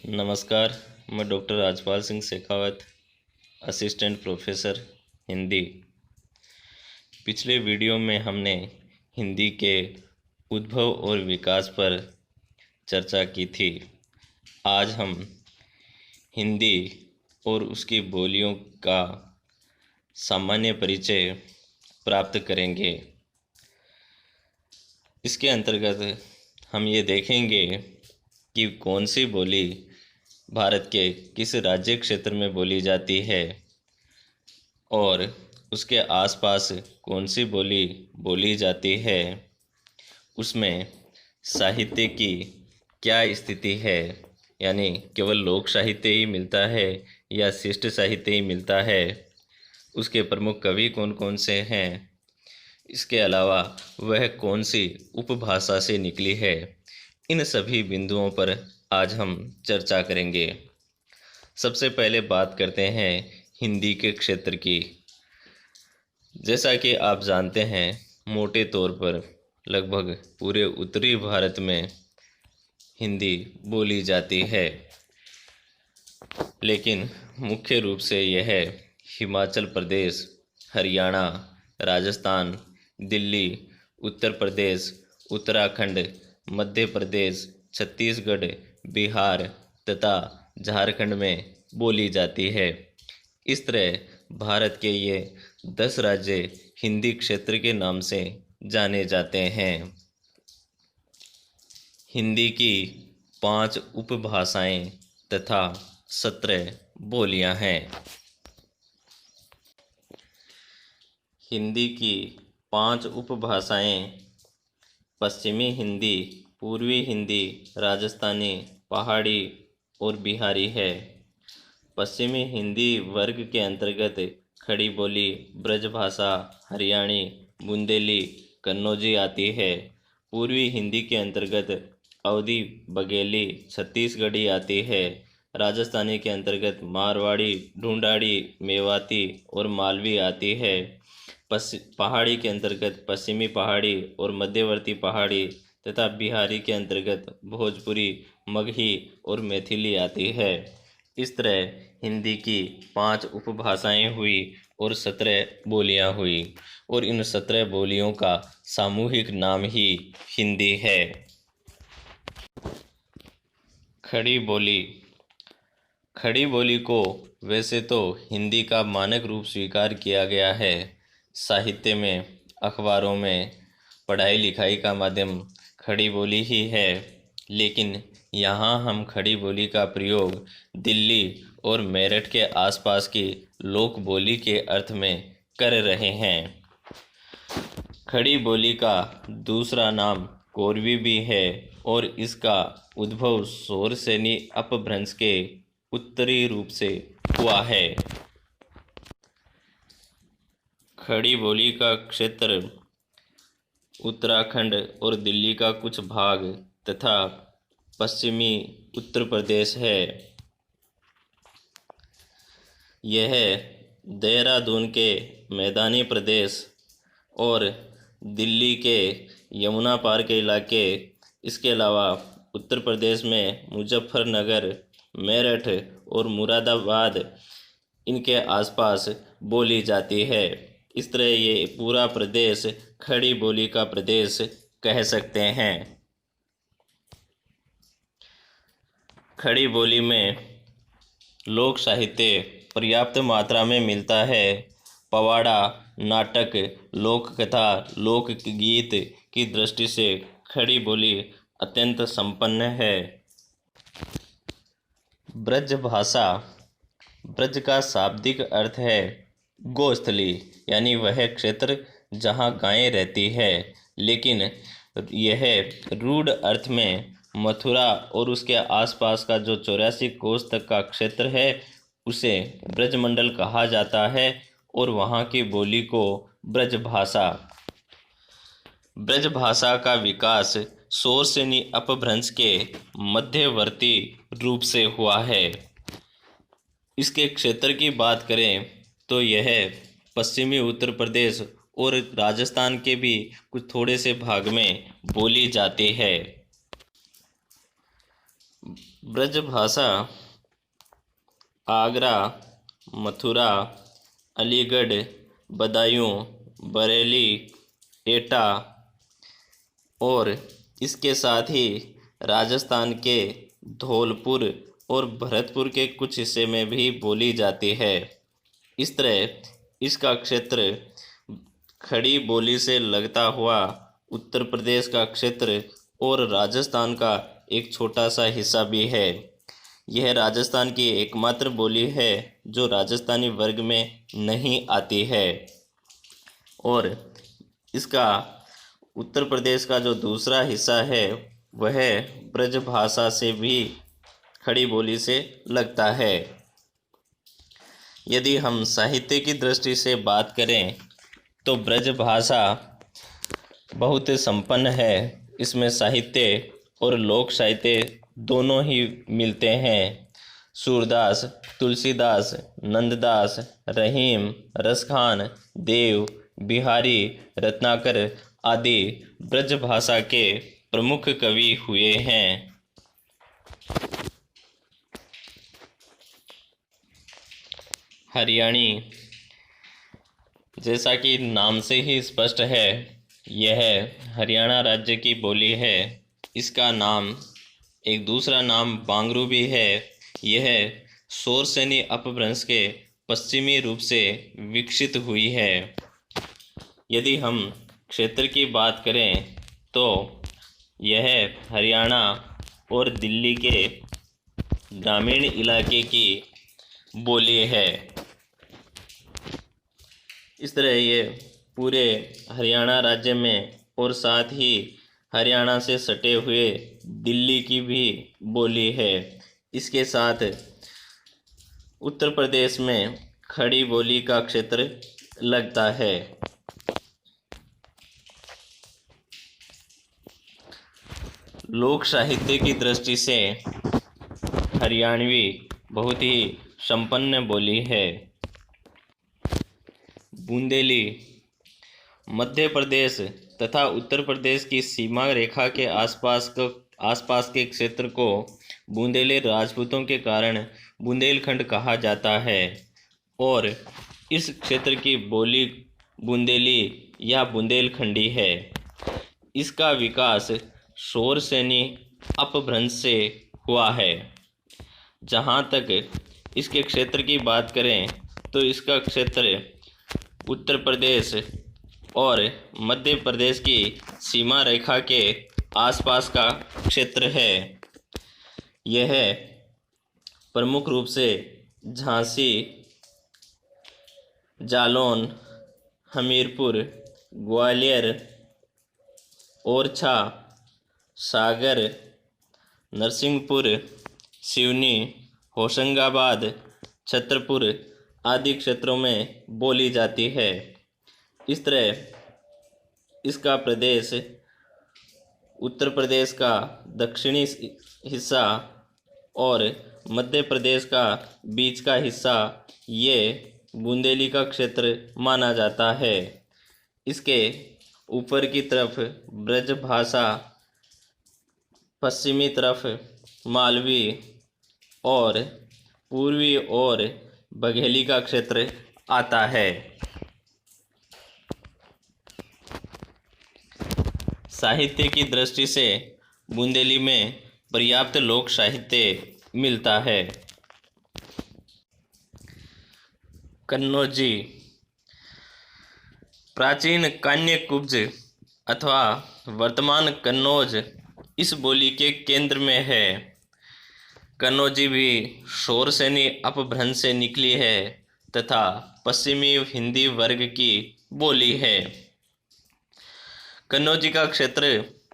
नमस्कार। मैं doctor Rajpal Singh Shekhawat, assistant professor Hindi. पिछले वीडियो में हमने हिंदी के उद्भव और विकास पर चर्चा की थी। आज हम हिंदी और उसकी बोलियों का सामान्य परिचय प्राप्त करेंगे। इसके अंतर्गत हम ये देखेंगे कि कौन सी बोली भारत के किस राज्य क्षेत्र में बोली जाती है और उसके आसपास कौन सी बोली बोली जाती है, उसमें साहित्य की क्या स्थिति है, यानी केवल लोक साहित्य ही मिलता है या शिष्ट साहित्य ही मिलता है, उसके प्रमुख कवि कौन कौन से हैं, इसके अलावा वह कौन सी उपभाषा से निकली है। इन सभी बिंदुओं पर आज हम चर्चा करेंगे। सबसे पहले बात करते हैं हिंदी के क्षेत्र की। जैसा कि आप जानते हैं, मोटे तौर पर लगभग पूरे उत्तरी भारत में हिंदी बोली जाती है, लेकिन मुख्य रूप से यह हिमाचल प्रदेश, हरियाणा, राजस्थान, दिल्ली, उत्तर प्रदेश, उत्तराखंड, मध्य प्रदेश, छत्तीसगढ़, बिहार तथा झारखंड में बोली जाती है। इस तरह भारत के ये 10 राज्य हिंदी क्षेत्र के नाम से जाने जाते हैं। हिंदी की 5 उपभाषाएं तथा 17 बोलियां हैं। हिंदी की 5 उपभाषाएं पश्चिमी हिंदी, पूर्वी हिंदी, राजस्थानी, पहाड़ी और बिहारी है। पश्चिमी हिंदी वर्ग के अंतर्गत खड़ी बोली, ब्रजभाषा, हरियाणी, बुंदेली, कन्नौजी आती है। पूर्वी हिंदी के अंतर्गत अवधी, बघेली, छत्तीसगढ़ी आती है। राजस्थानी के अंतर्गत मारवाड़ी, ढूंढाड़ी, मेवाती और मालवी आती है। पहाड़ी के अंतर्गत पश्चिमी पहाड़ी और मध्यवर्ती पहाड़ी तथा बिहारी के अंतर्गत भोजपुरी, मगही और मैथिली आती है। इस तरह हिंदी की 5 उपभाषाएं हुई और 17 बोलियां हुई, और इन 17 बोलियों का सामूहिक नाम ही हिंदी है। खड़ी बोली। खड़ी बोली को वैसे तो हिंदी का मानक रूप स्वीकार किया गया है। साहित्य में, अखबारों में पढ़ाई लिखाई का माध्यम खड़ी बोली ही है, लेकिन यहाँ हम खड़ी बोली का प्रयोग दिल्ली और मेरठ के आसपास की लोक बोली के अर्थ में कर रहे हैं। खड़ी बोली का दूसरा नाम कोरवी भी है और इसका उद्भव शौरसेनी अपभ्रंश के उत्तरी रूप से हुआ है। खड़ी बोली का क्षेत्र उत्तराखंड और दिल्ली का कुछ भाग तथा पश्चिमी उत्तर प्रदेश है। यह देहरादून के मैदानी प्रदेश और दिल्ली के यमुना पार के इलाके, इसके अलावा उत्तर प्रदेश में मुजफ्फरनगर, मेरठ और मुरादाबाद, इनके आसपास बोली जाती है। इस तरह ये पूरा प्रदेश खड़ी बोली का प्रदेश कह सकते हैं। खड़ी बोली में लोक साहित्य पर्याप्त मात्रा में मिलता है। पवाड़ा, नाटक, लोक कथा, लोक गीत की दृष्टि से खड़ी बोली अत्यंत संपन्न है। ब्रज भाषा। ब्रज का शाब्दिक अर्थ है गोस्थली, यानी वह क्षेत्र जहाँ गायें रहती है, लेकिन यह रूढ़ अर्थ में मथुरा और उसके आसपास का जो 84 कोस तक का क्षेत्र है उसे ब्रजमंडल कहा जाता है, और वहाँ की बोली को ब्रजभाषा। ब्रजभाषा का विकास शौरसेनी अपभ्रंश के मध्यवर्ती रूप से हुआ है। इसके क्षेत्र की बात करें तो यह पश्चिमी उत्तर प्रदेश और राजस्थान के भी कुछ थोड़े से भाग में बोली जाती है। ब्रज भाषा आगरा, मथुरा, अलीगढ़, बदायूं, बरेली, एटा और इसके साथ ही राजस्थान के धौलपुर और भरतपुर के कुछ हिस्से में भी बोली जाती है। इस तरह इसका क्षेत्र खड़ी बोली से लगता हुआ उत्तर प्रदेश का क्षेत्र और राजस्थान का एक छोटा सा हिस्सा भी है। यह राजस्थान की एकमात्र बोली है जो राजस्थानी वर्ग में नहीं आती है। और इसका उत्तर प्रदेश का जो दूसरा हिस्सा है वह ब्रज भाषा से भी खड़ी बोली से लगता है। यदि हम साहित्य की दृष्टि से बात करें तो ब्रज भाषा बहुत संपन्न है। इसमें साहित्य और लोक साहित्य दोनों ही मिलते हैं। सूरदास, तुलसीदास, नंददास, रहीम, रसखान, देव, बिहारी, रत्नाकर आदि ब्रज भाषा के प्रमुख कवि हुए हैं। हरियाणी, जैसा कि नाम से ही स्पष्ट है, यह हरियाणा राज्य की बोली है। इसका नाम एक दूसरा नाम बांगरू भी है। यह शोरसेनी अपभ्रंश के पश्चिमी रूप से विकसित हुई है। यदि हम क्षेत्र की बात करें तो यह हरियाणा और दिल्ली के ग्रामीण इलाके की बोली है। इस तरह ये पूरे हरियाणा राज्य में और साथ ही हरियाणा से सटे हुए दिल्ली की भी बोली है। इसके साथ उत्तर प्रदेश में खड़ी बोली का क्षेत्र लगता है। लोक साहित्य की दृष्टि से हरियाणवी बहुत ही संपन्न बोली है। बूंदेली मध्य प्रदेश तथा उत्तर प्रदेश की सीमा रेखा के आसपास के क्षेत्र को बूंदेली राजपूतों के कारण बुंदेलखंड कहा जाता है और इस क्षेत्र की बोली बूंदेली या बुंदेलखंडी है। इसका विकास शोरसेनी अपभ्रंश से हुआ है। जहाँ तक इसके क्षेत्र की बात करें तो इसका क्षेत्र उत्तर प्रदेश और मध्य प्रदेश की सीमा रेखा के आसपास का क्षेत्र है। यह प्रमुख रूप से झांसी, जालौन, हमीरपुर, ग्वालियर, ओरछा, सागर, नरसिंहपुर, सिवनी, होशंगाबाद, छतरपुर आदि क्षेत्रों में बोली जाती है। इस तरह इसका प्रदेश उत्तर प्रदेश का दक्षिणी हिस्सा और मध्य प्रदेश का बीच का हिस्सा ये बूंदेली का क्षेत्र माना जाता है। इसके ऊपर की तरफ ब्रज भाषा, पश्चिमी तरफ मालवी और पूर्वी और बघेली का क्षेत्र आता है। साहित्य की दृष्टि से बूंदेली में पर्याप्त लोक साहित्य मिलता है। कन्नौजी प्राचीन कान्यकुब्ज अथवा वर्तमान कन्नौज इस बोली के केंद्र में है। कन्नौजी भी शोरसेनी अपभ्रंश से निकली है तथा पश्चिमी हिंदी वर्ग की बोली है। कन्नौजी का क्षेत्र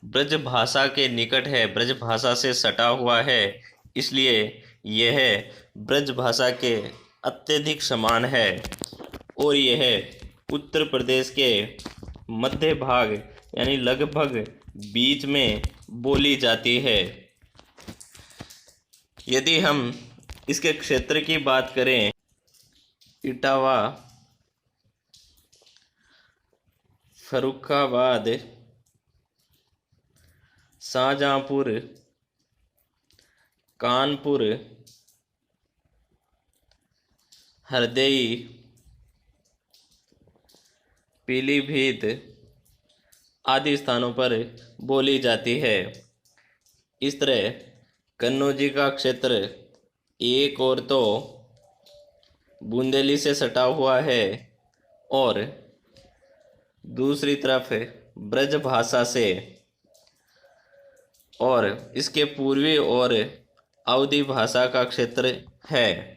ब्रज भाषा के निकट है, ब्रज भाषा से सटा हुआ है, इसलिए यह ब्रज भाषा के अत्यधिक समान है और यह उत्तर प्रदेश के मध्य भाग यानी लगभग बीच में बोली जाती है। यदि हम इसके क्षेत्र की बात करें, इटावा, फर्रुखाबाद, शाहजहाँपुर, कानपुर, हरदोई, पीलीभीत आदि स्थानों पर बोली जाती है। इस तरह कन्नौजी का क्षेत्र एक और तो बुंदेली से सटा हुआ है और दूसरी तरफ ब्रज भाषा से, और इसके पूर्वी और अवधी भाषा का क्षेत्र है।